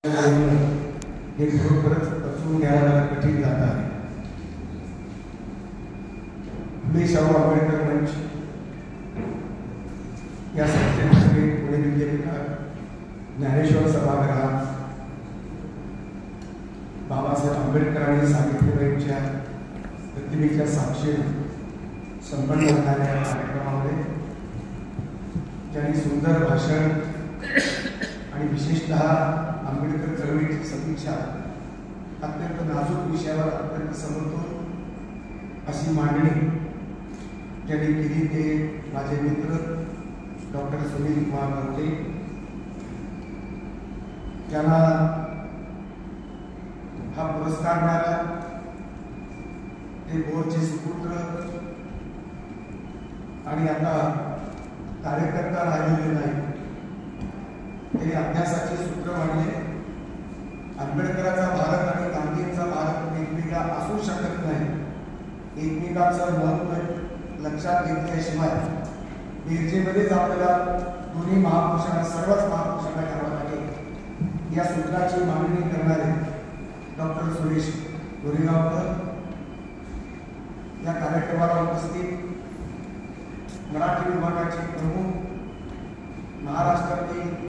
हे खरोखरच पचवून घ्यायला कठीण जात आहे. फुले शाहू आंबेडकर मंच या संस्थेतर्फे पुणे विद्यापीठात ज्ञानेश्वर सभागृहात बाबासाहेब आंबेडकरांनी सावित्रीबाईंच्या प्रतिमेच्या साक्षीने संपन्न होणाऱ्या कार्यक्रमामध्ये ज्यांनी सुंदर भाषण आणि विशेषतः आंबेडकर चळवळीची समीक्षा अत्यंत नाजूक विषयावर अत्यंत समतोल अशी मांडणी ज्यांनी केली ते माझे मित्र डॉक्टर सुनील कुमार नवते, ज्यांना हा पुरस्कार मिळाला. ते बोर्डचे सुपुत्र आणि आता कार्यकर्ता राहिलेले नाही. त्यांनी अभ्यासाचे सूत्र मांडले. आंबेडकरांचा भारत आणि गांधींचा भारत वेगवेगळा असू शकत नाही. एकमेकांचं महत्त्व लक्षात घेतल्याशिवाय बेरजेमध्येच आपल्याला दोन्ही महापुरुषांना सर्वच महापुरुषांना घ्यावं लागेल. या सूत्राची मांडणी करणारे डॉक्टर सुरेश गोरेगावकर या कार्यक्रमाला उपस्थित मराठी विभागाचे प्रमुख महाराष्ट्रातील